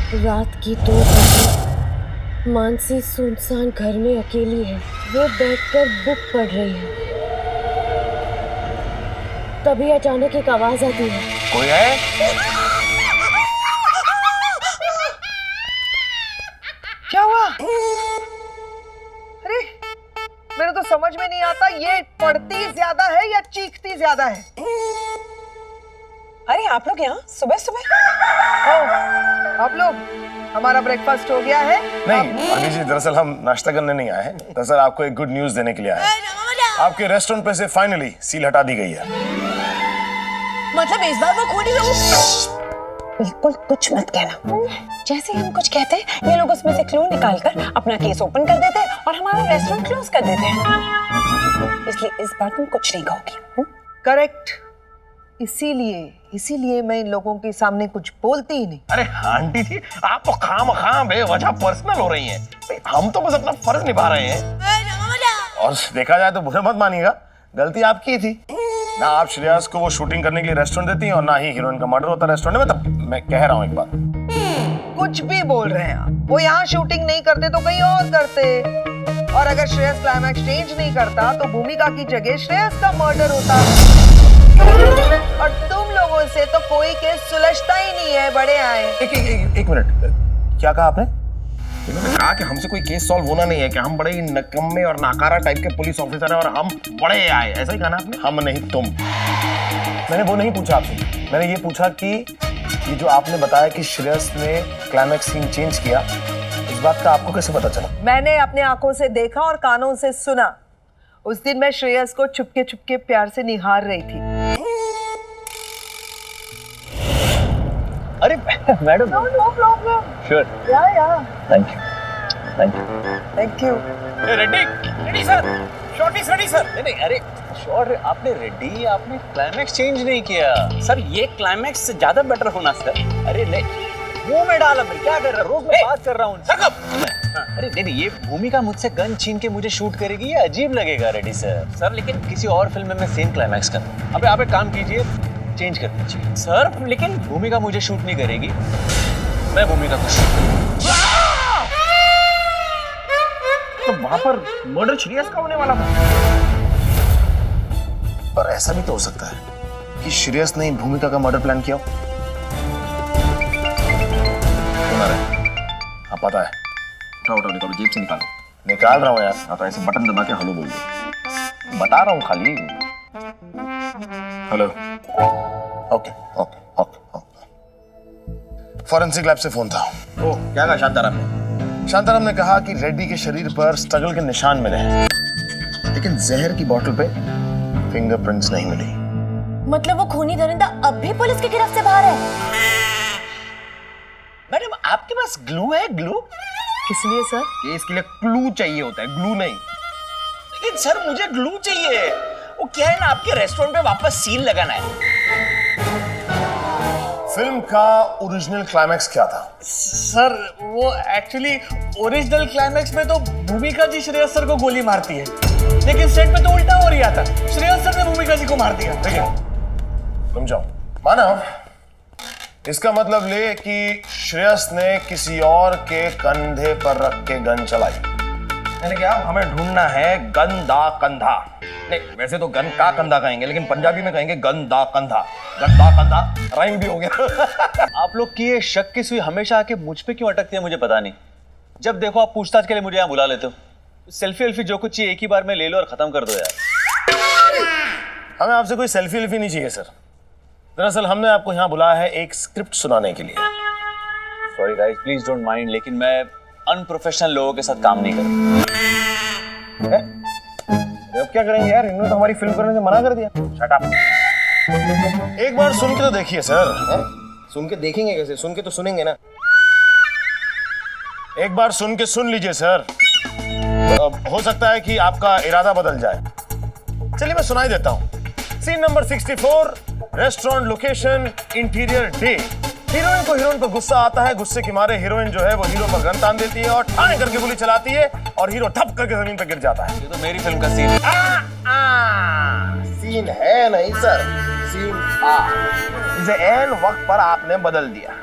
रात की 2 बजे मानसी सुनसान घर में अकेली है। वो बैठकर बुक पढ़ रही है। तभी अचानक एक आवाज आती है, कोई है? क्या हुआ? अरे मेरे तो समझ में नहीं आता, ये पढ़ती ज्यादा है या चीखती ज्यादा है? अरे आप लोग यहाँ सुबह सुबह? आप लोग, हमारा ब्रेकफास्ट हो गया है? नहीं आगे जी, दरअसल हम नाश्ता करने नहीं आए हैं। दरअसल आपको एक गुड न्यूज देने के लिए आए हैं। आपके रेस्टोरेंट पे से फाइनली सील हटा दी गई है। मतलब इस बार वो खोली बिल्कुल कुछ मत कहना। जैसे ही हम कुछ कहते हैं ये लोग उसमें से क्लू निकालकर अपना केस ओपन कर देते हैं और हमारा रेस्टोरेंट क्लोज कर देते हैं। इसलिए इस बार तुम कुछ नहीं कहोगी। करेक्ट, इसीलिए मैं इन लोगों के सामने कुछ बोलती ही नहीं। अरे आंटी जी, आप तो खामखा बेवजह पर्सनल हो रही हैं। हम तो बस अपना फर्ज निभा रहे हैं। और देखा जाए तो बुरे मत मानिएगा, गलती आपकी थी। ना आप श्रेयस को वो शूटिंग करने के लिए रेस्टोरेंट देती हैं और ना ही हीरोइन का मर्डर होता रेस्टोरेंट में। तब मैं कह रहा हूँ एक बात, कुछ भी बोल रहे हैं आप। वो यहाँ शूटिंग नहीं करते तो कहीं और करते। और अगर श्रेयस क्लाइमैक्स चेंज नहीं करता तो भूमिका की जगह श्रेयस का मर्डर होता। और तुम लोगों से तो कोई केस सुलझता ही नहीं है, बड़े आए। एक मिनट, क्या कहा आपने? मैंने कहा कि हमसे कोई केस सॉल्व होना नहीं है, कि हम बड़े ही नकम्मे और नाकारा टाइप के पुलिस ऑफिसर हैं और हम बड़े आए, ऐसा ही कहा ना आपने? हम नहीं तुम। मैंने वो नहीं पूछा आपसे। मैंने ये पूछा कि ये जो आपने बताया कि श्रेयस ने क्लाइमैक्स सीन चेंज किया, इस बात का आपको कैसे पता चला? मैंने अपने आंखों से देखा और कानों से सुना। उस दिन मैं श्रेयस को चुपके चुपके प्यार से निहार रही थी। अरे मैडम, नो प्रॉब्लम। श्योर, या thank you. Thank you. Ready sir, shot is ready sir. नहीं, अरे शॉट आपने रेडी, आपने क्लाइमैक्स चेंज नहीं किया सर। ये क्लाइमैक्स से ज्यादा बेटर होना सर। अरे नहीं, मुंह में डाला, मैं क्या कर रहा हूँ? रोज मैं बात कर रहा हूँ। अरे नहीं, ये भूमिका मुझसे गन छीन के मुझे शूट करेगी, ये अजीब लगेगा। रेडी सर, लेकिन किसी और फिल्म में मैं सेम क्लाइमैक्स करूँ। अबे आप एक काम कीजिए, चेंज कर दीजिए सर। लेकिन भूमिका मुझे शूट नहीं करेगी, मैं भूमिका को शूट। तो वहां पर मर्डर श्रेयस का होने वाला था। पर ऐसा भी तो हो सकता है कि श्रेयस ने भूमिका का मर्डर प्लान किया हो। आप पता है, उठाओ निकालो, जेब से निकालो। निकाल रहा हूँ यार। हाँ तो ऐसे बटन दबा के हेलो बोल दो, बता रहा हूँ खाली। हेलो। ओके। फॉरेंसिक लैब से फोन था। ओ, क्या कहा शांताराम ने? शांताराम ने कहा कि रेड्डी के शरीर पर स्ट्रगल के निशान मिले हैं, लेकिन जहर की बोतल पे फिंगरप्रिंट्स नहीं मिली। मतलब वो खूनी दरिंदा अब भी पुलिस की गिरफ्त से बाहर है? मैडम, आपके पास ग्लू है? ग्लू किस लिए सर? केस के लिए क्लू चाहिए होता है, ग्लू नहीं। लेकिन सर मुझे ग्लू चाहिए। वो क्या है ना, आपके रेस्टोरेंट पे वापस सील लगाना है। फिल्म का ओरिजिनल क्लाइमैक्स क्या था? सर वो एक्चुअली ओरिजिनल क्लाइमैक्स में तो भूमिका जी श्रेयस सर को गोली मारती है, लेकिन सेट पे तो उल्टा हो रहा था। श्रेयस सर ने भूमिका जी को मार दिया। ठीक है, तुम जाओ। मानव, इसका मतलब ले कि श्रेयस ने किसी और के कंधे पर रख के गन चलाई। मैंने क्या, हमें ढूंढना है गंदा कंधा। नहीं, वैसे तो गन का कंधा कहेंगे, लेकिन पंजाबी में कहेंगे गंदा कंधा। गंदा कंधा राइम भी हो गया। आप लोग की ये शक की सुई हमेशा आके मुझ पे क्यों अटकती है मुझे पता नहीं। जब देखो आप पूछताछ के लिए मुझे यहाँ बुला लेते हो। सेल्फी वेल्फी जो कुछ चाहिए एक ही बार में ले लो और खत्म कर दो यार। हमें आपसे कोई सेल्फी वेल्फी नहीं चाहिए सर। दरअसल हमने आपको यहाँ बुलाया है एक स्क्रिप्ट सुनाने के लिए। Sorry guys, please don't mind, लेकिन मैं अनप्रोफेशनल लोगों के साथ काम नहीं करूँगा। अब क्या करेंगे यार, इन्होंने तो हमारी फिल्म करने से मना कर दिया। Shut up. एक बार सुन के तो देखिए सर। सुन के देखेंगे कैसे? सुन के तो सुनेंगे ना। एक बार सुन के सुन लीजिए सर, हो सकता है कि आपका इरादा बदल जाए। चलिए मैं सुनाई देता हूँ। Scene number 64, restaurant location, interior day. Heroine को हीरोइन पर गुस्सा आता है। गुस्से के मारे हीरोइन जो है वो हीरो पर गन तान देती है और ठाने करके गोली चलाती है और हीरो धप करके जमीन पर गिर जाता है। ये तो मेरी फिल्म का सीन है। सीन है नहीं सर, सीन था। इसे ऐन वक्त पर आपने बदल दिया।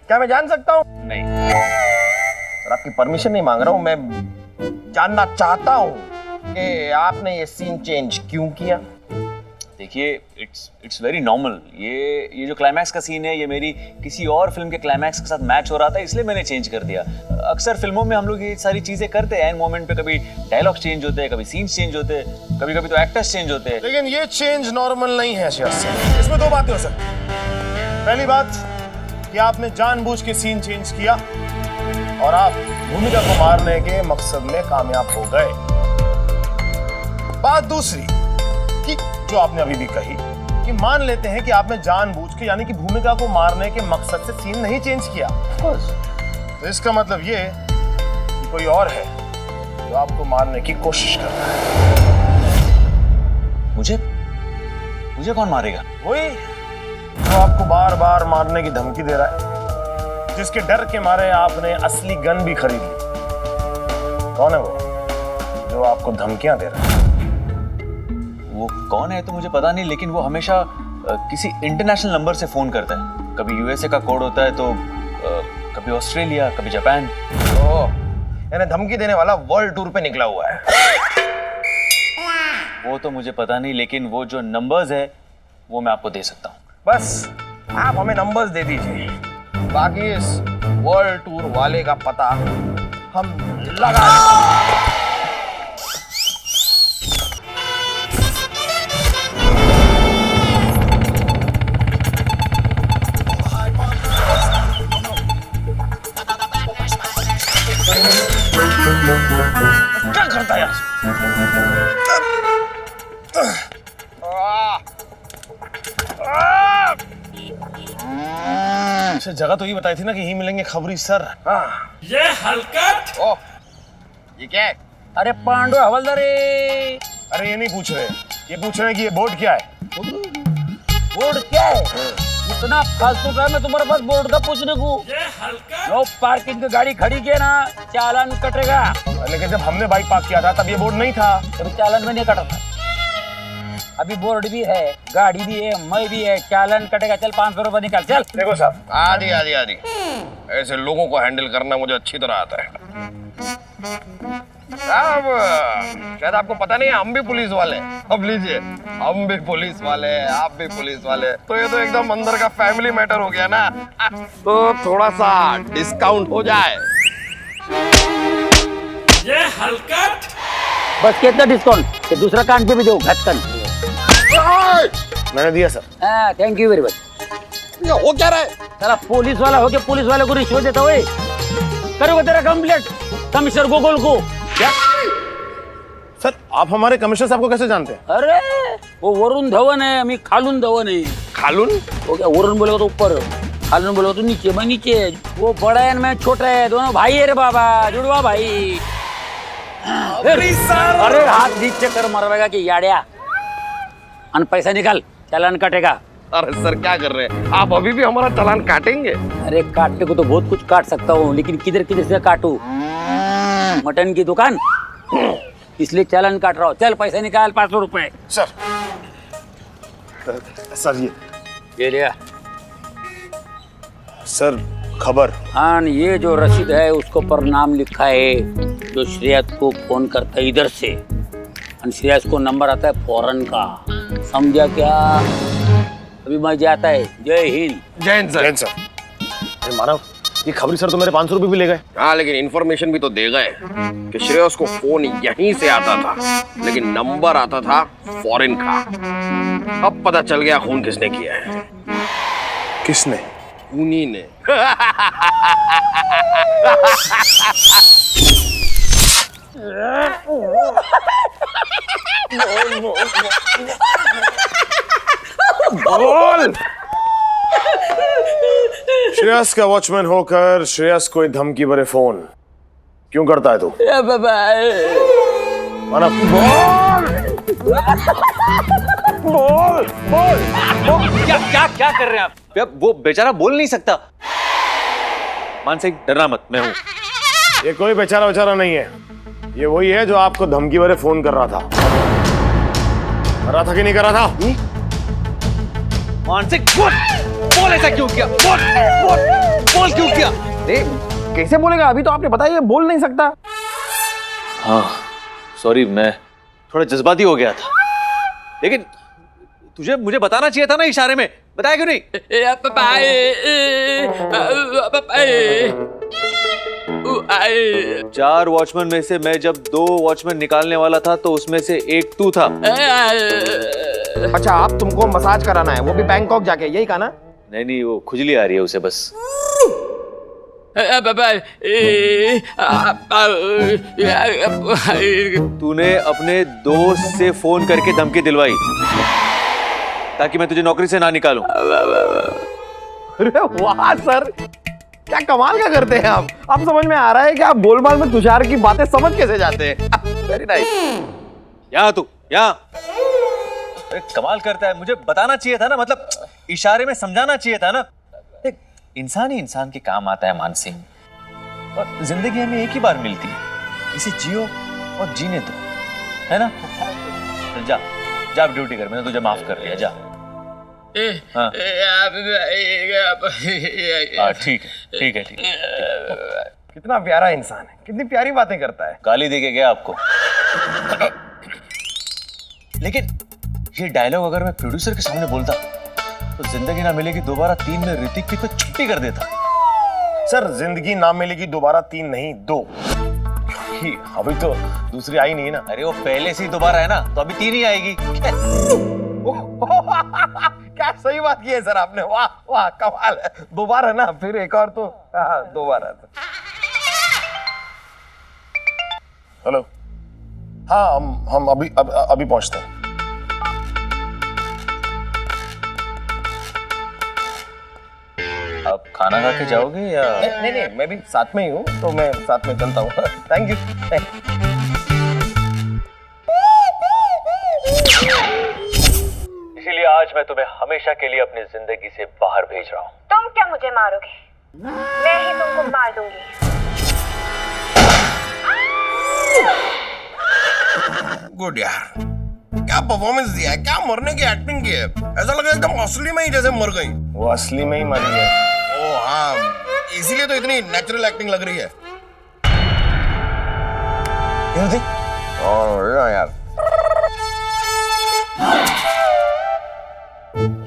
क्या मैं जान सकता हूँ? नहीं। सर आपकी परमिशन नहीं मांग रहा हूँ, मैं जानना चाहता हूँ कि आपने ये सीन चेंज क्यों किया। देखिए, इट्स वेरी नॉर्मल। ये जो क्लाइमैक्स का सीन है, ये मेरी किसी और फिल्म के क्लाइमैक्स के साथ मैच हो रहा था, इसलिए मैंने चेंज कर दिया। अक्सर फिल्मों में हम लोग ये सारी चीजें करते हैं, एंड मोमेंट पे कभी डायलॉग्स चेंज होते हैं, कभी सीन्स चेंज होते हैं, कभी कभी तो एक्टर्स चेंज होते हैं। लेकिन ये चेंज नॉर्मल नहीं है श्रेयस सर। इसमें दो बातें हो सकती हैं। पहली बात कि आपने जानबूझ के सीन चेंज किया और आप भूमिका को मारने के मकसद में कामयाब हो गए। बात दूसरी कि जो आपने अभी भी कही कि मान लेते हैं कि आपने जानबूझ के यानी कि भूमिका को मारने के मकसद से सीन नहीं चेंज किया, तो इसका मतलब ये कि कोई और है जो आपको मारने की कोशिश कर रहा है। मुझे कौन मारेगा? वही जो आपको बार बार मारने की धमकी दे रहा है, जिसके डर के मारे आपने असली गन भी खरीद ली। कौन है वो जो आपको धमकियां दे रहा है? वो कौन है तो मुझे पता नहीं, लेकिन वो हमेशा किसी इंटरनेशनल नंबर से फोन करता है। कभी यूएसए का कोड होता है तो कभी ऑस्ट्रेलिया, कभी जापान। यानी धमकी देने वाला वर्ल्ड टूर पे निकला हुआ है। वो तो मुझे पता नहीं, लेकिन वो जो नंबर्स है वो मैं आपको दे सकता हूँ। बस आप हमें नंबर्स दे दीजिए, बाकी इस वर्ल्ड टूर वाले का पता हम लगा देंगे। क्या करता है यार? अच्छा, जगह तो ये बताई थी ना कि यहीं मिलेंगे खबरी सर। ये हलकट। ओह, ये क्या है? अरे पांडु हवलदार, अरे ये नहीं पूछ रहे, ये पूछ रहे हैं कि ये बोर्ड क्या है। बोर्ड क्या है? इतना फालतू टाइम है तुम्हारे पास बोर्ड का पूछने को? नो पार्किंग की गाड़ी खड़ी किया ना, चालान कटेगा। लेकिन जब हमने बाइक पार्क किया था तब ये बोर्ड नहीं था। अभी चालान में नहीं कटा था। अभी बोर्ड भी है, गाड़ी भी है, मैं भी है, चालान कटेगा। चल 500 रुपए निकाल चल। देखो साहब, आधी आधी आधी ऐसे लोगों को हैंडल करना मुझे अच्छी तरह आता है साहब। शायद आपको पता नहीं है, हम भी पुलिस वाले हैं। अब लीजिए, हम भी पुलिस वाले हैं, आप भी पुलिस वाले, तो ये तो एकदम अंदर का फैमिली मैटर हो गया ना। तो थोड़ा सा डिस्काउंट हो जाए। ये हलकट। बस कितना डिस्काउंट? कि दूसरा कान पे भी दो घटकन। मैंने दिया सर। हाँ, थैंक यू वेरी मच। हो क्या रहा है? तेरा पुलिस वाला हो के पुलिस वाले को रिश्वत देता हुए करोगे तेरा कंप्लेंट कमिश्नर गोकुल को। क्या सर, आप हमारे कमिश्नर साहब को कैसे जानते हैं? अरे वो वरुण धवन है, मैं खालून धवन है। खालून? वो क्या, वरुण बोलेगा तो ऊपर, खालून बोलेगा तो नीचे। मैं नीचे। वो बड़ा है मैं छोटा है, दोनों भाई है रे बाबा, जुड़वा भाई। अरे हाथ नीचे कर मरवेगा कि याड़िया। अन पैसा निकाल, चालान कटेगा। अरे सर क्या कर रहे हैं आप? अभी भी हमारा चालान काटेंगे? अरे काटने को तो बहुत कुछ काट सकता हूँ, लेकिन किधर किधर से काटूं? मटन की दुकान, इसलिए चालान काट रहा हूँ। चल पैसा निकाल, 500 रुपए। सर सर ये लिया सर खबर। हाँ, ये जो रसीद है उसको पर नाम लिखा है, जो श्रेयस को फोन करता है इधर से, और श्रेयस को नंबर आता है फॉरेन का। समझा क्या? अभी मैं जाता है। जय हिंद। जय हिंद सर। जय हिंद सर। अरे मानव, ये खबरी सर तो मेरे 500 रुपए भी ले गए। हाँ, लेकिन इन्फॉर्मेशन भी तो दे गए कि श्रेयस को फोन यहीं से आता था, लेकिन नंबर आता था फॉरेन का। अब पता चल गया खून किसने किया है। किसने? उन्हीं ने। बोल। श्रेयस का वॉचमैन होकर श्रेयस को धमकी भरे फोन क्यों करता है तू? मानव, बोल। क्या कर रहे हैं आप? वो बेचारा बोल नहीं सकता। मान सिंह, डरना मत, मैं हूं। ये कोई बेचारा नहीं है, ये वही है जो आपको धमकी भरे फोन कर रहा था। कर रहा था कि नहीं कर रहा था? मान सिंह, बोल ऐसा क्यों किया? बोल क्यों कैसे बोलेगा? अभी तो आपने बताया ये बोल नहीं सकता। हाँ सॉरी, मैं थोड़ा जज्बाती हो गया था, लेकिन तुझे मुझे बताना चाहिए था ना इशारे में, बताया क्यों नहीं? 4 वॉचमैन में से मैं जब 2 वॉचमैन निकालने वाला था तो उसमें से एक तू था। अच्छा, आप तुमको मसाज कराना है, वो भी बैंकॉक जाके, यही कहा ना? नहीं, वो खुजली आ रही है उसे बस। तूने अपने दोस्त से फोन करके धमकी दिलवाई ताकि मैं तुझे नौकरी से ना निकालूं। अरे वाह सर, क्या कमाल का करते हैं आप। अब समझ में आ रहा है कि आप गोलमाल में तुषार की बातें समझ कैसे जाते हैं। Very nice. यहाँ तू, यहाँ। अरे कमाल करता है, मुझे बताना चाहिए था ना, मतलब इशारे में समझाना चाहिए था ना। देख, इंसान ही इंसान के काम आता है मान सिंह, और जिंदगी हमें एक ही बार मिलती है, इसे जियो और जीने दो, है ना? तो जा जा ड्यूटी कर, मैंने तुझे माफ कर दिया, जा। हाँ ठीक है। कितना प्यारा इंसान है, कितनी प्यारी बातें करता है। गाली दे के गया आपको। लेकिन ये डायलॉग अगर मैं प्रोड्यूसर के सामने बोलता तो जिंदगी ना मिलेगी दोबारा 3 में ऋतिक की तो छुट्टी कर देता। सर, जिंदगी ना मिलेगी दोबारा 3 नहीं 2, अभी तो दूसरी आई नहीं है ना। अरे वो पहले से ही दोबारा है ना, तो अभी 3 ही आएगी। क्या सही बात की है सर आपने, वाह वाह, कमाल है। दोबारा ना, फिर एक और तो दोबारा। हेलो, हाँ हम अभी पहुंचते हैं। आप खाना खा के जाओगे या? नहीं, मैं भी साथ में ही हूँ, तो मैं साथ में चलता हूँ। Thank you. इसीलिए आज मैं तुम्हें हमेशा के लिए अपनी जिंदगी से बाहर भेज रहा हूँ। तुम क्या मुझे मारोगे? मैं ही तुमको मार दूंगी। गुड यार, क्या परफॉर्मेंस दिया है, क्या मरने की एक्टिंग की है। ऐसा लगा एकदम असली में ही जैसे मर गई। वो असली में ही मरी है। ओ हाँ, इसीलिए तो इतनी नेचुरल एक्टिंग लग रही है। यार,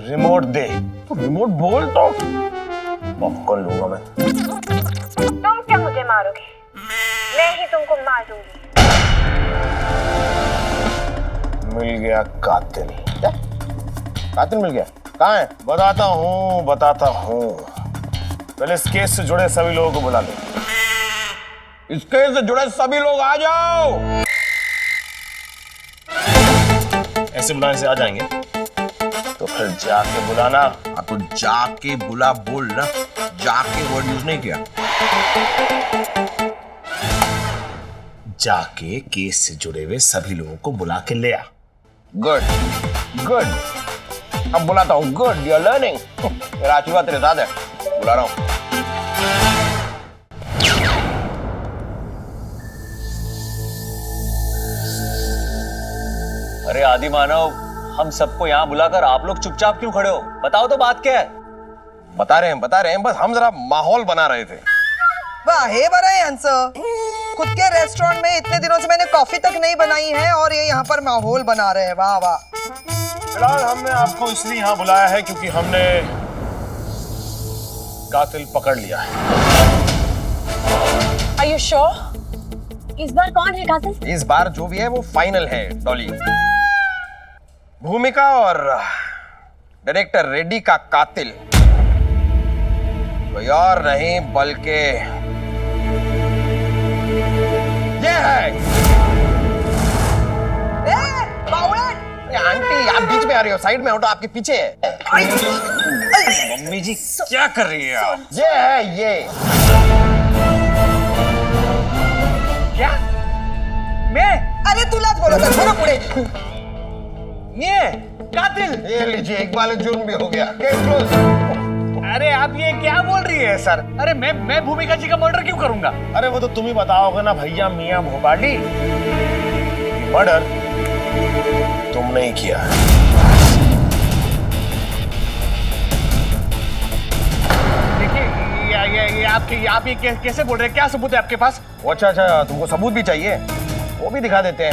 रिमोट दे। रिमोट बोल तो पॉपकॉर्न लूंगा मैं। तुम क्या मुझे मारोगे? मैं ही तुमको मार दूंगी। मिल गया कातिल। क्या? कातिल मिल गया? कहाँ है? बताता हूँ। पहले इस केस से जुड़े सभी लोगों को बुला लो। इस केस से जुड़े सभी लोग आ जाओ। ऐसे बुलाने से आ जाएंगे? तो फिर जाके बुलाना। हाँ तो जाके बुला बोल ना, जाके वर्ड यूज नहीं किया। जाके केस से जुड़े हुए सभी लोगों को बुला के ले आ। गुड। अब बुलाता हूँ। Good, you are learning. मेरा आशीर्वाद तेरे साथ है। बुला रहा हूँ। अरे आदि मानव, हम सबको यहाँ बुलाकर आप लोग चुपचाप क्यों खड़े हो? बताओ तो बात क्या है? बता रहे हैं, बस हम जरा माहौल बना रहे थे। वाह हे बड़ा आंसर। खुद के रेस्टोरेंट में इतने दिनों से मैंने कॉफी तक नहीं बनाई है और ये यहाँ पर माहौल बना रहे हैं। वाह वाह। फिलहाल हमने आपको इसलिए यहाँ बुलाया है क्योंकि हमने कातिल पकड़ लिया है। Are you sure? इस बार कौन है कातिल? इस बार जो भी है वो फाइनल है डॉली। भूमिका और डायरेक्टर रेड्डी का कातिल कोई और नहीं बल्कि ये है। आंटी, आप बीच में आ रही हो, साइड में हटो, आपके पीछे है। मम्मी जी क्या कर रही है आप? ये है ये। क्या? मैं? अरे तू लाज बोलो सर, बोलो पूरे। ये कातिल? ये लीजिए, एक बार जुर्म भी हो गया। Case close. अरे आप ये क्या बोल रही है सर? अरे मैं भूमिका जी का मर्डर क्यों करूंगा? अरे वो तो तुम ही बताओगे ना भैया मियां भोपाली। मर्डर तुमने ही किया। देखिए आप ये कैसे बोल रहे हैं? क्या सबूत है आपके पास? अच्छा, तुमको सबूत भी चाहिए? वो भी दिखा देते हैं।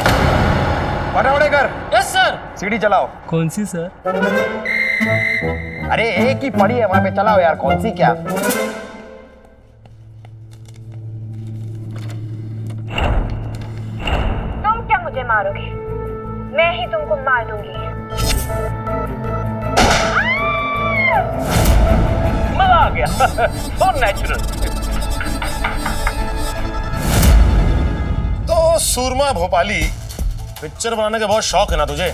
फटाफट कर। Yes sir. सीढ़ी चलाओ। कौन सी सर? अरे एक ही पड़ी है वहां पे, चलाओ यार। कौन सी क्या? तुम क्या मुझे मारोगे? मैं ही तुमको मार दूंगी। मजा आ गया। So natural। तो सूरमा भोपाली, पिक्चर बनाने का बहुत शौक है ना तुझे?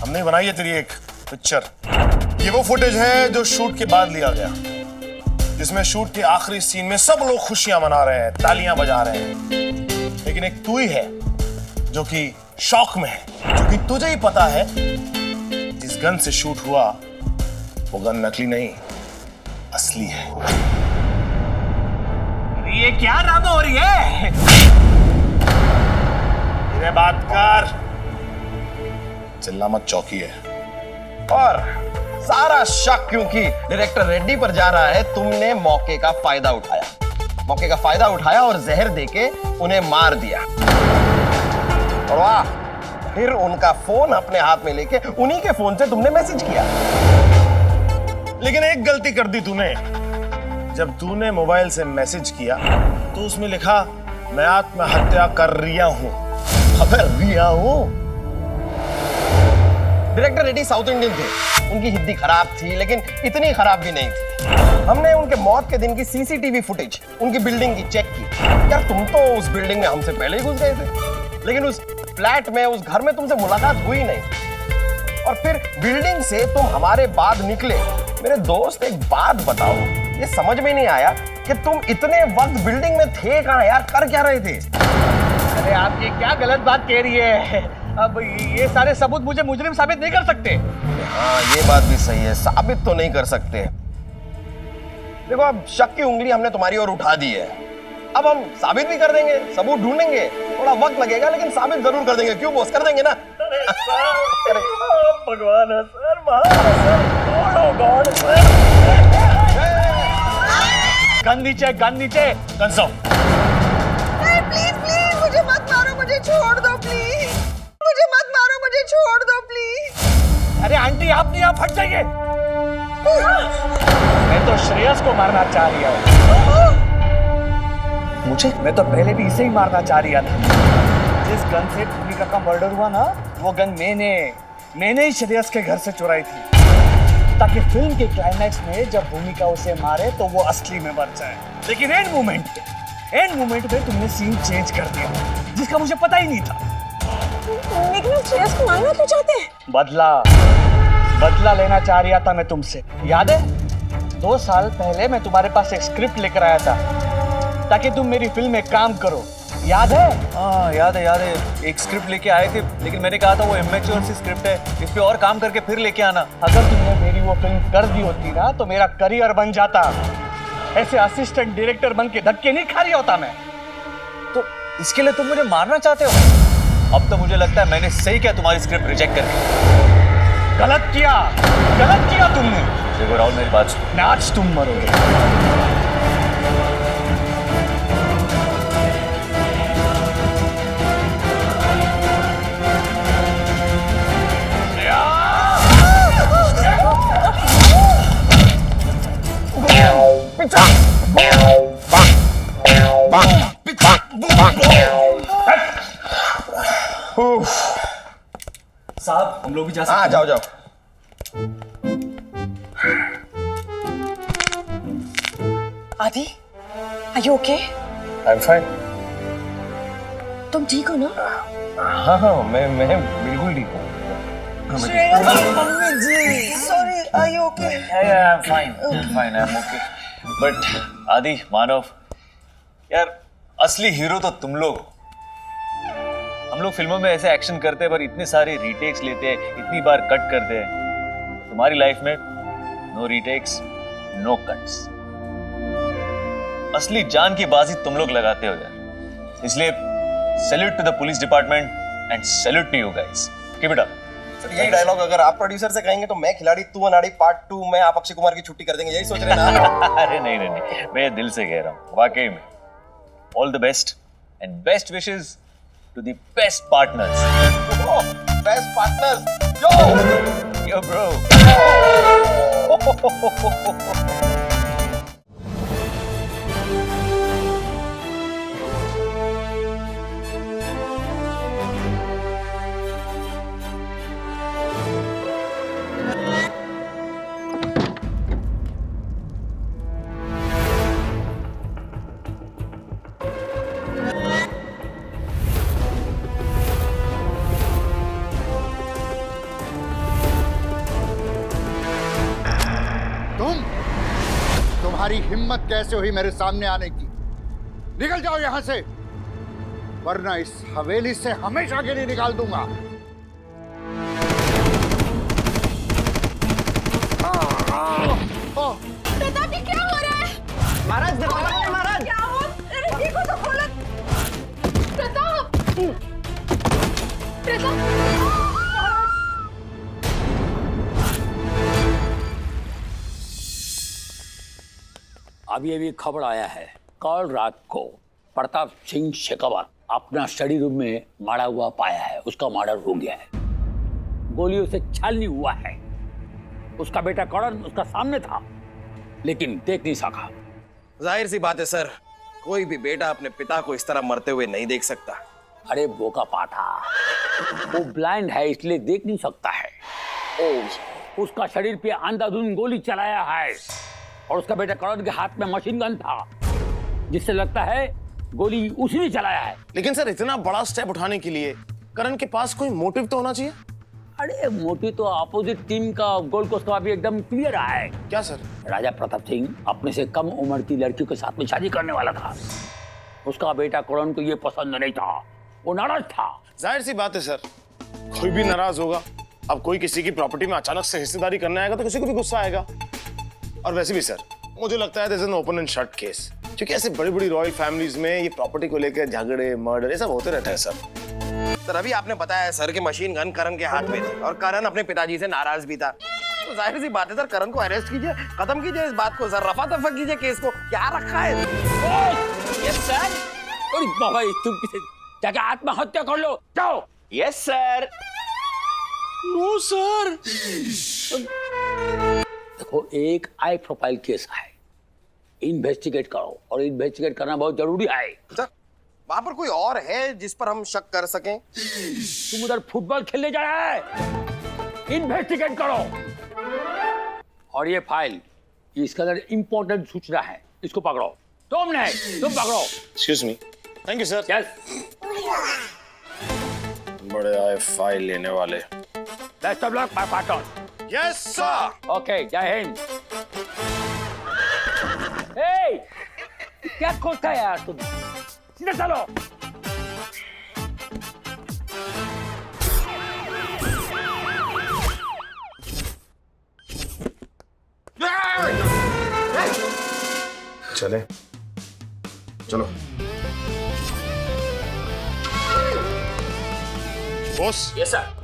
हमने बनाई है तेरी एक पिक्चर। ये वो फुटेज है जो शूट के बाद लिया गया, जिसमें शूट के आखिरी सीन में सब लोग खुशियां मना रहे हैं, तालियां बजा रहे हैं, लेकिन एक तू ही है जो कि शौक में है, क्योंकि तुझे ही पता है जिस गन से शूट हुआ वो गन नकली नहीं, असली है। ये क्या ड्रामा हो रही है? धीरे बात कर, चिल्ला मत, चौकी है। और सारा शक क्योंकि डायरेक्टर रेड्डी पर जा रहा है, तुमने मौके का फायदा उठाया और जहर देके उन्हें मार दिया। और वाह, फिर उनका फोन अपने हाथ में लेके उन्हीं के फोन से तुमने मैसेज किया। लेकिन एक गलती कर दी तूने। जब तूने मोबाइल से मैसेज किया तो उसमें लिखा, मैं आत्महत्या कर रिया हूं। अबे रिया हूं? डायरेक्टर रेड्डी साउथ इंडियन थे, उनकी हिंदी खराब थी, लेकिन इतनी खराब भी नहीं थी। हमने उनके मौत के दिन की सीसीटीवी फुटेज, उनकी बिल्डिंग की चेक की। यार तुम तो उस बिल्डिंग में हमसे पहले ही घुस गए थे, लेकिन उस फ्लैट में, उस घर में तुमसे मुलाकात हुई नहीं। और फिर बिल्डिंग से तुम हमारे बाद निकले। मेरे दोस्त, एक बात बताओ, ये समझ में नहीं आया कि तुम इतने वक्त बिल्डिंग में थे कहां यार? कर क्या रहे थे? अरे आप ये क्या गलत बात कह रही है? अब ये सारे सबूत मुझे मुजरिम साबित नहीं कर सकते। हाँ, ये बात भी सही है, साबित तो नहीं कर सकते। देखो, अब शक की उंगली हमने तुम्हारी ओर उठा दी है, अब हम साबित भी कर देंगे, सबूत ढूंढेंगे। थोड़ा वक्त लगेगा, लेकिन साबित जरूर कर देंगे। क्यों बॉस, कर देंगे ना? भगवान है सर, गन नीचे, गन नीचे। Gun so. प्लीज प्लीज मुझे मत मारो, मुझे छोड़ दो प्लीज। मुझे मत मारो, मुझे छोड़ दो प्लीज। अरे आंटी, आप नहीं, आप हट जाइए। मैं तो श्रेयस को मारना चाह रही हूँ। मैं तो पहले भी इसे ही मारना चाह रहा था। जिस गन से भूमिका का मर्डर हुआ ना, वो गन मैंने ही श्रेयस के घर से चुराई थी, ताकि फिल्म के क्लाइमैक्स में जब भूमिका उसे मारे तो वो असली में मर जाए। लेकिन एंड मोमेंट में तुमने सीन चेंज कर दिया, जिसका मुझे पता ही नहीं था। लेकिन आप श्रेयस को मारना क्यों चाहते हैं? बदला लेना चाह रहा था मैं तुमसे। याद है 2 साल पहले मैं तुम्हारे पास एक स्क्रिप्ट लेकर आया था ताकि तुम मेरी फिल्म में काम करो, याद है? हाँ याद है। एक स्क्रिप्ट लेके आए थे, लेकिन मैंने कहा था वो इमेच्योर सी स्क्रिप्ट है, इस पे और काम करके फिर लेके आना। अगर तुमने मेरी वो फिल्म कर दी होती ना, तो मेरा करियर बन जाता। ऐसे असिस्टेंट डायरेक्टर बन के धक्के नहीं खा रही होता मैं। तो इसके लिए तुम मुझे मारना चाहते हो? अब तो मुझे लगता है मैंने सही किया तुम्हारी स्क्रिप्ट रिजेक्ट करके। गलत किया तुमने। देखो राहुल, मेरी बात सुनो। आज तुम मरोगे। साहब, हम लोग भी जा सकते हैं? हाँ, जाओ। आदि, are you okay? I'm fine। तुम ठीक हो ना? हाँ, मैं बिल्कुल ठीक हूँ। Mummy ji, sorry, are you okay? I'm fine, I'm okay। But Adi, Manav, यार असली हीरो तो तुम लोग हो। हम लोग फिल्मों में ऐसे एक्शन करते हैं, पर इतने सारे रीटेक्स लेते हैं, इतनी बार कट करते हैं। तुम्हारी लाइफ में नो रीटेक्स, नो कट्स। असली जान की बाजी तुम लोग लगाते हो यार। इसलिए salute to the police department and salute to you guys. Keep it up. Sir यही डायलॉग अगर आप प्रोड्यूसर से कहेंगे तो मैं खिलाड़ी तू अनाड़ी पार्ट 2 में आप अक्षय कुमार की छुट्टी कर देंगे, यही सोच रहे हैं ना? अरे नहीं नहीं नहीं, मैं दिल से कह रहा हूँ वाकई में। All the best and best wishes to the best partners. Best partners yo bro. तुम्हारी हिम्मत कैसे हुई मेरे सामने आने की? निकल जाओ यहां से, वरना इस हवेली से हमेशा के लिए निकाल दूंगा। प्रताप जी क्या हो रहा है? महाराज दरवाजा खोलो महाराज। क्या हो? अरे देखो तो खोलो। प्रताप! प्रताप! अभी अभी खबर आया है, कल रात को प्रताप सिंह शेखावत अपना स्टडी रूम में मारा हुआ पाया है। उसका मर्डर हो गया है, गोलियों से छालनी हुआ है। उसका बेटा करण उसका सामने था लेकिन देख नहीं सका। जाहिर सी बात है सर, कोई भी बेटा अपने पिता को इस तरह मरते हुए नहीं देख सकता। अरे बोका पाठा, वो ब्लाइंड है इसलिए देख नहीं सकता है। उसका शरीर पे अंधाधुंध गोली चलाया है और उसका बेटा करण के हाथ में मशीन गन था जिससे लगता है गोली उसी ने चलाया है। लेकिन सर इतना बड़ा स्टेप उठाने के लिए करण के पास कोई मोटिव तो होना चाहिए। अरे मोटी तो अपोजिट टीम का गोल को अभी एकदम क्लियर है। क्या सर? राजा प्रताप सिंह अपने से कम उम्र की लड़कियों के साथ में शादी करने वाला था। उसका बेटा करण को ये पसंद नहीं था, वो नाराज था। जाहिर सी बात है सर, कोई भी नाराज होगा। अब कोई किसी की प्रॉपर्टी में अचानक से हिस्सेदारी करने आएगा तो किसी को भी गुस्सा आएगा। और वैसे भी सर मुझे लगता है this is an open and shut case, क्योंकि ऐसे बड़ी बड़ी रॉयल फैमिलीज में ये प्रॉपर्टी को लेकर झगड़े मर्डर ये सब होते रहते हैं सर। अभी आपने बताया सर कि मशीन गन करण के हाथ में थी और करण अपने पिताजी से नाराज भी था, तो जाहिर सी बात है सर करण को अरेस्ट कीजिए, खत्म कीजिए इस बात को सर, रफा दफा कीजिए केस को। क्या रखा है? Yes sir. अरे बाबा तुम किसे जाके आत्महत्या कर लो, जाओ। Yes sir. No sir. देखो एक हाई प्रोफाइल केस है, इन्वेस्टिगेट करो और इन्वेस्टिगेट करना बहुत जरूरी है। सर वहां पर कोई और है जिस पर हम शक कर सकें? तुम उधर फुटबॉल खेलने जा रहा है, इन्वेस्टिगेट करो। और ये फाइल इसके अंदर इंपॉर्टेंट सूचना है, इसको पकड़ो। तुम नहीं, तुम पकड़ो। Excuse me. Thank you sir. Yes. बड़े आए फाइल लेने वाले। Best of luck my partner. Yes sir. Okay जय हिंद। हे क्या खोजता है यार तुम, सीधा चलो। चले चलो। बॉस। Yes sir.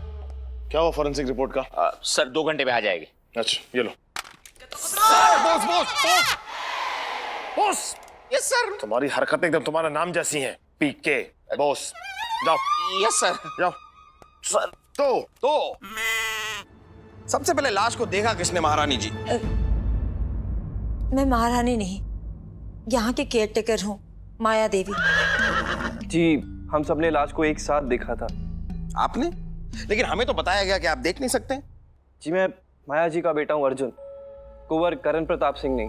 क्या हुआ फॉरेंसिक रिपोर्ट का? सर 2 घंटे में आ जाएगी। अच्छा ये लो। Boss boss boss boss. Yes sir. तुम्हारी हरकतें एकदम तुम्हारा नाम जैसी हैं, पीके। बॉस जाओ। Yes sir. जाओ सर। तो सबसे पहले लाश को देखा किसने महारानी जी? मैं महारानी नहीं, यहाँ के केयरटेकर हूँ, माया देवी। जी हम सब ने लाश को एक साथ देखा था। आपने? लेकिन हमें तो बताया गया कि आप देख नहीं सकते। जी मैं माया जी का बेटा हूँ अर्जुन, कुंवर करण प्रताप सिंह नहीं।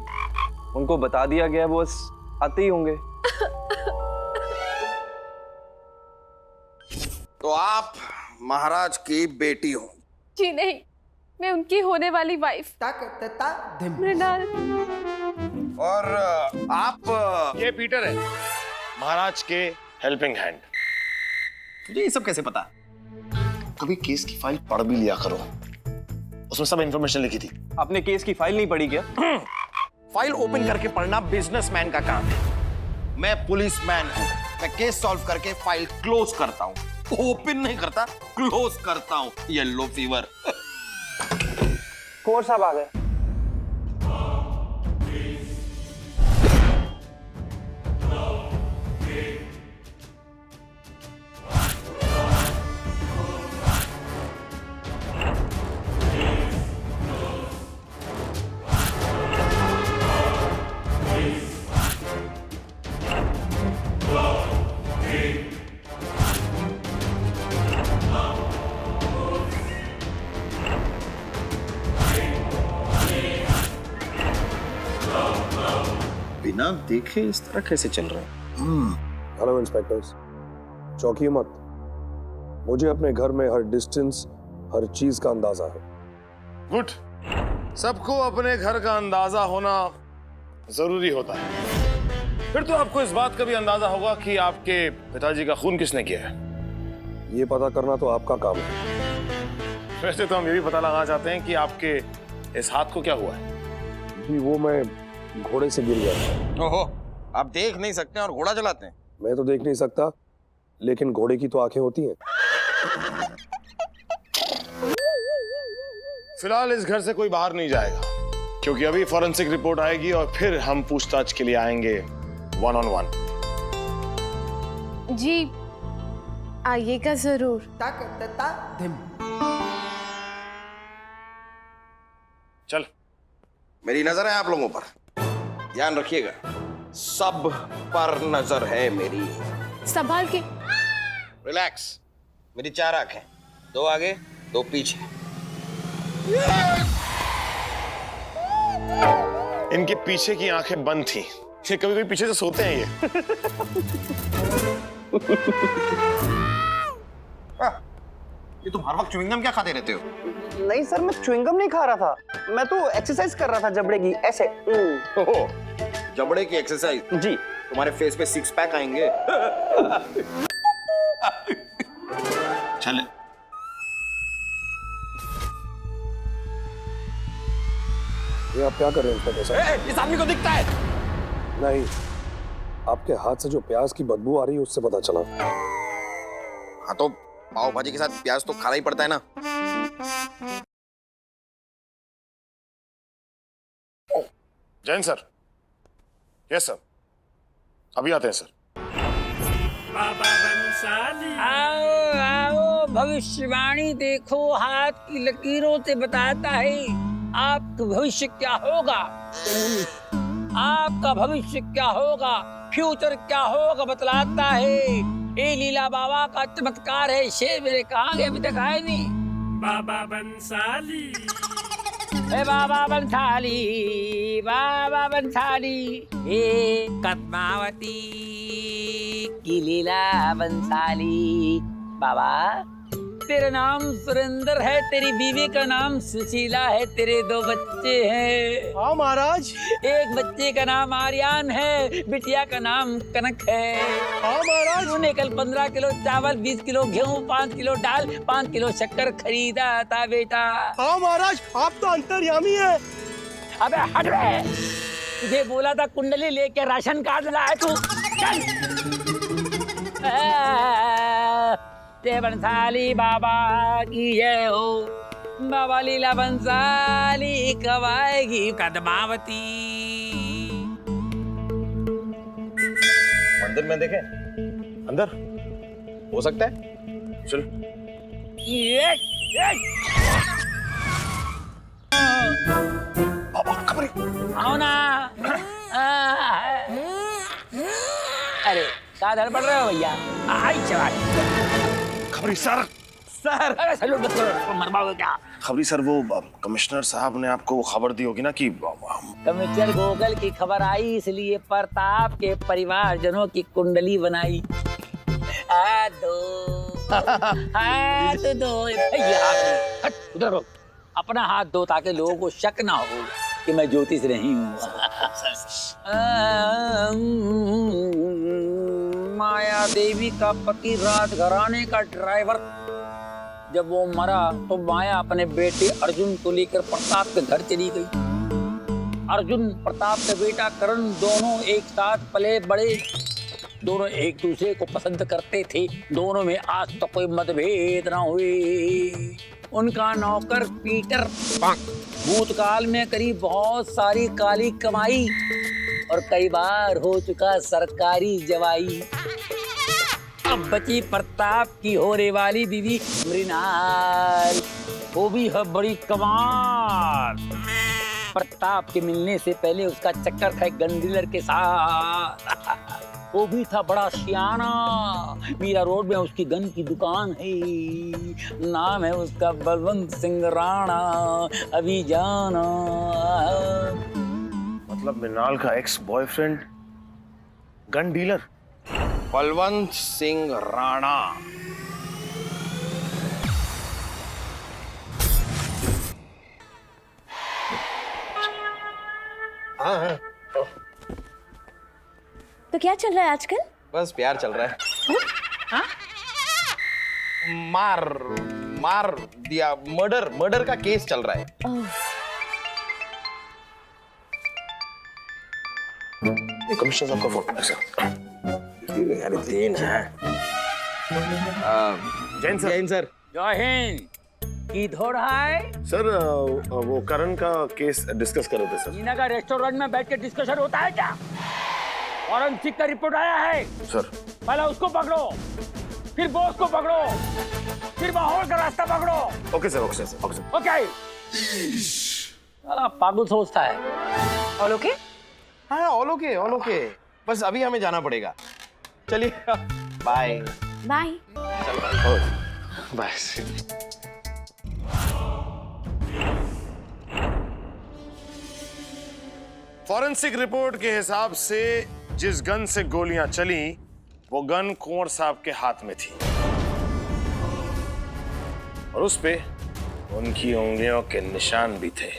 उनको बता दिया गया, वो बस आते ही होंगे। तो आप महाराज की बेटी हो? जी नहीं, मैं उनकी होने वाली वाइफ मृणाल। और आप? ये पीटर है, महाराज के हेल्पिंग हैंड। तुझे ये सब कैसे पता? कभी केस की फाइल पढ़ भी लिया करो, उसमें सब इंफॉर्मेशन लिखी थी। आपने केस की फाइल नहीं पढ़ी क्या? फाइल ओपन करके पढ़ना बिजनेसमैन का काम है, मैं पुलिसमैन हूं। मैं केस सॉल्व करके फाइल क्लोज करता हूं। ओपन नहीं करता, क्लोज करता हूँ। Yellow fever. कुंवर साहब आ गए। बिना देखे इस तरह कैसे चल रहा है? हेलो इंस्पेक्टर्स, चौंकिए मत। मुझे अपने घर में हर डिस्टेंस, हर चीज का अंदाजा है। गुड। सबको अपने घर का अंदाजा होना जरूरी होता है। फिर तो आपको इस बात का भी अंदाजा होगा कि आपके पिताजी का खून किसने किया है। ये पता करना तो आपका काम है। वैसे तो हम ये भी पता लगाना चाहते हैं कि आपके इस हाथ को क्या हुआ है। जी वो मैं घोड़े से गिर गया। ओहो, आप देख नहीं सकते और घोड़ा चलाते हैं? मैं तो देख नहीं सकता, लेकिन घोड़े की तो आंखें होती हैं। फिलहाल इस घर से कोई बाहर नहीं जाएगा, क्योंकि अभी फॉरेंसिक रिपोर्ट आएगी और फिर हम पूछताछ के लिए आएंगे 1-on-1। जी आइएगा जरूर। चल, मेरी नजर है आप लोगों पर, ध्यान रखिएगा। सब पर नजर है मेरी। संभाल के। रिलैक्स। मेरी 4 आंखें, 2 आगे 2 पीछे। इनके पीछे की आंखें बंद थी। ये कभी कभी पीछे से सोते हैं ये। ये तुम हर वक्त च्युइंगम क्या खाते रहते हो? नहीं सर, मैं च्युइंगम नहीं खा रहा था, मैं तो एक्सरसाइज कर रहा था जबड़े की, ऐसे। ओहो, जबड़े की एक्सरसाइज? जी। तुम्हारे फेस पे 6 पैक आएंगे। चले। ये आप क्या कर रहे हैं इंस्पेक्टर साहब? इस आदमी को दिखता है। नहीं, आपके हाथ से जो प्याज की बदबू आ रही है उससे पता चला। हाँ तो पाव भाजी के साथ प्याज तो खाना ही पड़ता है ना। जैन सर। यस सर, अभी आते हैं सर। आओ आओ, भविष्यवाणी देखो, हाथ की लकीरों से बताता है आपका भविष्य क्या होगा। आपका भविष्य क्या होगा, फ्यूचर क्या होगा बतलाता है। ये लीला बाबा का चमत्कार है। शेर मेरे कहाँ गए, अभी तक आए नहीं। बाबा बंसाली, बाबा बंसाली, बाबा बंसाली, हे पद्मावती की लीला बंसाली। बाबा तेरा नाम सुरेंद्र है, तेरी बीवी का नाम सुशीला है, तेरे 2 बच्चे हैं। हाँ महाराज। एक बच्चे का नाम आर्यन है, बिटिया का नाम कनक है। हाँ महाराज। उन्होंने कल 15 किलो चावल, 20 किलो गेहूं, 5 किलो दाल, 5 किलो शक्कर खरीदा था बेटा। हाँ महाराज, आप तो अंतर्यामी है। अबे हट बे, तुझे बोला था कुंडली लेके राशन कार्ड लाए तू। जय बंसाली बाबा की जय हो। बाबा लीला बंसाली कब आएगी पद्मावती। मंदिर में देखें, अंदर हो सकता है। चल। बाबा खबरी आओ ना। अरे कहाँ धड़ पड़ रहे हो भैया? आई चला खबरी सर। सर अरे सलूट मत करो, मरवाओगे क्या? खबरी सर, वो कमिश्नर साहब ने आपको खबर दी होगी ना कि कमिश्नर गोगल की खबर आई, इसलिए प्रताप के परिवारजनों की कुंडली बनाई। हाथ दो भैया, हट उधर हो। अपना हाथ दो ताकि लोगों को शक ना हो कि मैं ज्योतिष नहीं हूँ। माया देवी का पति राज घराने का ड्राइवर, जब वो मरा तो माया अपने बेटे अर्जुन को लेकर प्रताप के घर चली गई। अर्जुन प्रताप का बेटा करण दोनों एक साथ पले बड़े। दोनों एक दूसरे को पसंद करते थे, दोनों में आज तक कोई मतभेद ना हुए। उनका नौकर पीटर भूतकाल में करी बहुत सारी काली कमाई और कई बार हो चुका सरकारी जवाई। अब बची प्रताप की होने वाली बीवी मृणाल, वो भी है बड़ी कमाल। प्रताप के मिलने से पहले उसका चक्कर था एक गन डीलर के साथ। वो भी था बड़ा सियाना। मीरा रोड में उसकी गन की दुकान है, नाम है उसका बलवंत सिंह राणा। अभी जाना मतलब मृणाल का ex boyfriend gun dealer Balwant Singh Rana. हाँ। तो क्या चल रहा है आजकल? बस प्यार चल रहा है। हाँ? मार दिया, मर्डर का केस चल रहा है। ये कमिश्नर साहब का फोन है यार, तीन है। जैन सर। जय हिंद। की धोड़ है सर, वो करण का केस डिस्कस कर रहे थे सर। मीना का रेस्टोरेंट में बैठ के डिस्कशन होता है क्या? फॉरेंसिक का रिपोर्ट आया है सर। पहले उसको पकड़ो, फिर बॉस को पकड़ो, फिर माहौल का रास्ता पकड़ो। Okay sir, okay sir, okay sir. Okay. पागल सोचता है। All okay? हाँ, ऑल ओके। बस अभी हमें जाना पड़ेगा। चलिए, bye bye. Bye. Forensic report के हिसाब से जिस गन से गोलियां चली वो गन कुंवर साहब के हाथ में थी और उस पे उनकी उंगलियों के निशान भी थे।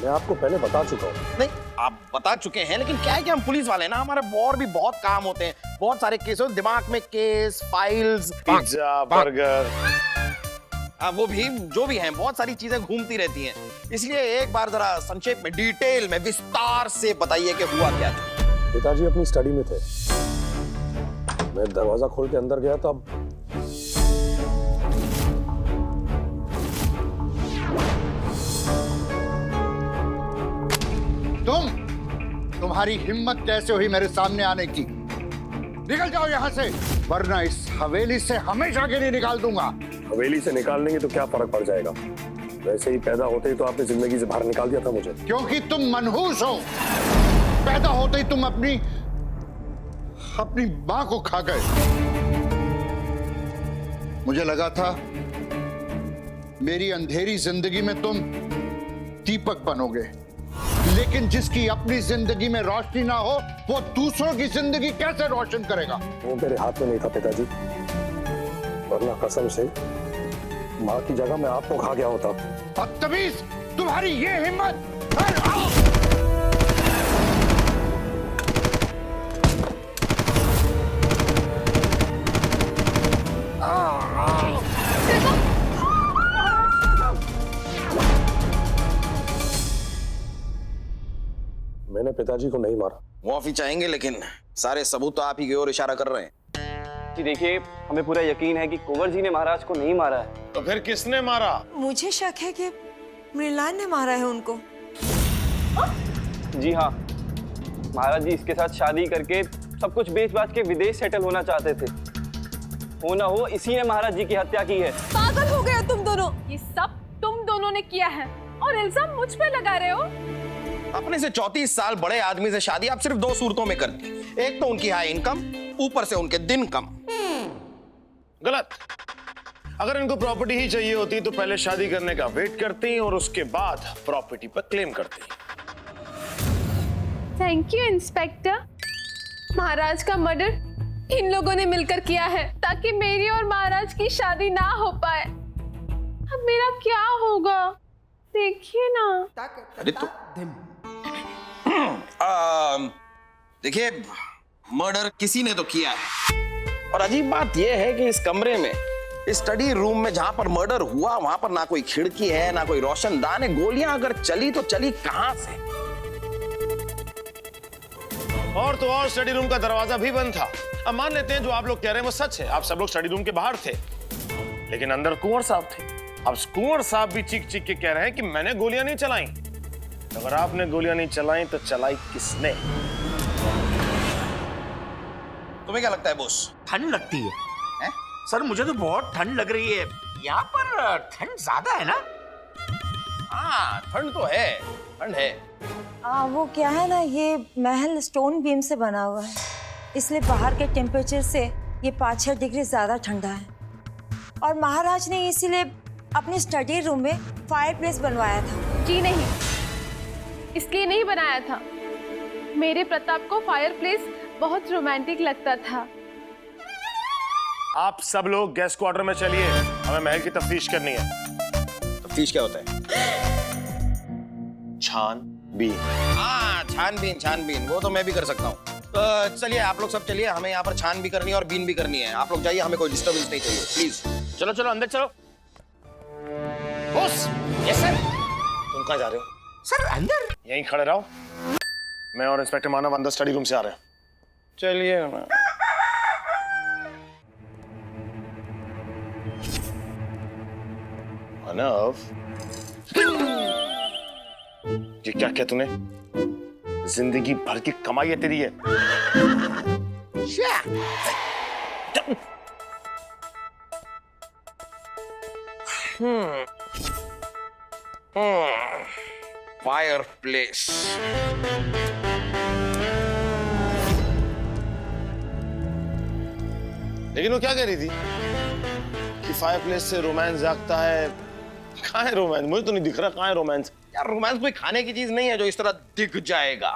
मैं आपको पहले बता चुका हूँ। नहीं, आप बता चुके हैं, लेकिन क्या है कि हम पुलिस वाले ना, हमारे और भी बहुत काम होते हैं, बहुत सारे केस होते, दिमाग में केस, फाइल्स, पिज्जा, बर्गर, वो भी जो भी हैं, बहुत सारी चीजें घूमती रहती हैं। इसलिए एक बार जरा संक्षेप में, डिटेल में, विस्तार से बताइए कि हुआ क्या था। पिताजी अपनी स्टडी में थे, मैं दरवाजा खोल के अंदर गया तब तुम्हारी हिम्मत कैसे हुई मेरे सामने आने की? निकल जाओ यहाँ से, वरना इस हवेली से हमेशा के लिए निकाल दूंगा। हवेली से निकाल लेंगे तो क्या फर्क पड़ जाएगा? वैसे ही पैदा होते ही तो आपने जिंदगी से बाहर निकाल दिया था मुझे। क्योंकि तुम मनहूस हो। पैदा होते ही तुम अपनी मां को खा गए। मुझे लगा था मेरी अंधेरी जिंदगी में तुम दीपक बनोगे, लेकिन जिसकी अपनी जिंदगी में रोशनी ना हो वो दूसरों की जिंदगी कैसे रोशन करेगा? वो मेरे हाथ में नहीं था पिताजी, वरना कसम से माँ की जगह मैं आपको खा गया होता। बदतमीज, तुम्हारी ये हिम्मत! मैंने पिताजी को नहीं मारा। माफी चाहेंगे, लेकिन सारे सबूत तो आप ही की ओर इशारा कर रहे हैं। जी देखिए, हमें पूरा यकीन है कि कुंवर जी ने महाराज को नहीं मारा है। तो फिर किसने मारा? मुझे शक है कि मृणाल ने मारा है उनको। जी हाँ, महाराज जी इसके साथ शादी करके सब कुछ बेच बाच के विदेश सेटल होना चाहते थे। हो ना हो इसी ने महाराज जी की हत्या की है। पागल हो गए तुम दोनों। ये सब तुम दोनों ने किया है और इल्जाम मुझ पे लगा रहे हो। अपने से 34 साल बड़े आदमी से शादी आप सिर्फ 2 सूरतों में करती। एक तो उनकी हाई इनकम, ऊपर से उनके दिन कम। गलत। अगर इनको प्रॉपर्टी ही चाहिए होती तो पहले शादी करने का वेट करती और उसके बाद प्रॉपर्टी पर क्लेम करती। Thank you inspector. महाराज का मर्डर इन लोगों ने मिलकर किया है ताकि मेरी और महाराज की शादी ना हो पाए। अब मेरा क्या होगा देखिए ना। अरे तो देखिए, मर्डर किसी ने तो किया है। और अजीब बात यह है कि इस कमरे में, इस स्टडी रूम में जहां पर मर्डर हुआ, वहां पर ना कोई खिड़की है, ना कोई रोशनदान है। गोलियां अगर चली तो चली कहां से? और तो और स्टडी रूम का दरवाजा भी बंद था। अब मान लेते हैं जो आप लोग कह रहे हैं वो सच है, आप सब लोग स्टडी रूम के बाहर थे, लेकिन अंदर कुंवर साहब थे। अब कुंवर साहब भी चीख चीख के कह रहे हैं कि मैंने गोलियां नहीं चलाई। अगर आपने गोलियां नहीं चलाई तो चलाई किसने? तुम्हें क्या लगता है बॉस? ठंड लगती है? सर मुझे तो बहुत ठंड लग रही है। यहाँ पर ठंड ज्यादा है ना? हाँ ठंड तो है, ठंड है। वो क्या है ना, ये महल स्टोन बीम से बना हुआ है, इसलिए बाहर के टेम्परेचर से ये 5-6 डिग्री ज़्यादा ठंडा है। और महाराज ने इसीलिए अपने स्टडी रूम में फायर प्लेस बनवाया था। जी नहीं, इसलिए नहीं बनाया था। मेरे प्रताप को फायर प्लेस बहुत रोमांटिक लगता था। आप सब लोग गेस्ट क्वार्टर में चलिए, हमें महल की तफ्तीश करनी है। तफ्तीश क्या होता है? छानबीन। हाँ छानबीन, वो तो मैं भी कर सकता हूँ। तो चलिए आप लोग सब चलिए, हमें यहाँ पर छान भी करनी है और बीन भी करनी है। आप लोग जाइए, हमें कोई डिस्टर्बेंस नहीं चाहिए प्लीज। चलो चलो अंदर चलो। बॉस। Yes sir. तुम कहाँ जा रहे हो? सर अंदर। यहीं खड़े रहो, मैं और इंस्पेक्टर मानव अंदर स्टडी रूम से आ रहे हैं। चलिए। मानव, ये क्या किया तूने? जिंदगी भर की कमाई है तेरी ये। Fire place. लेकिन वो क्या कह रही थी कि फायर प्लेस से रोमांस जागता है? कहाँ है रोमांस? मुझे तो नहीं दिख रहा कहाँ है रोमांस। यार रोमांस कोई खाने की चीज नहीं है जो इस तरह दिख जाएगा।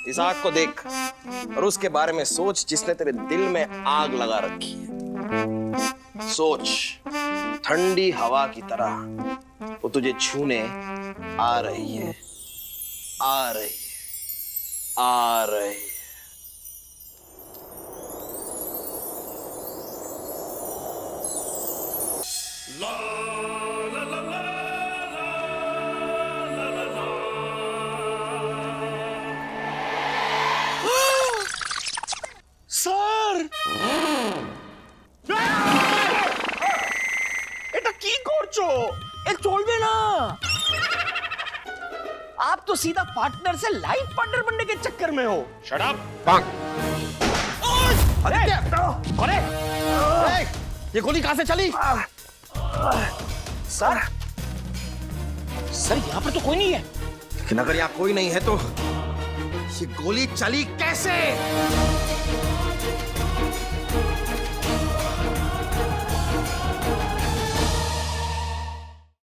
इस आग को देख और उसके बारे में सोच जिसने तेरे दिल में आग लगा रखी है। सोच, ठंडी हवा की तरह वो तुझे छूने आ रही है, आ रही है, आ रही है। স্যার এটা কি করছো? এ চলবে না। आप तो सीधा पार्टनर से लाइफ पार्टनर बनने के चक्कर में हो। Shut up. अरे ये गोली कहां से चली? सर यहाँ पर तो कोई नहीं है। लेकिन अगर यहाँ कोई नहीं है तो ये गोली चली कैसे?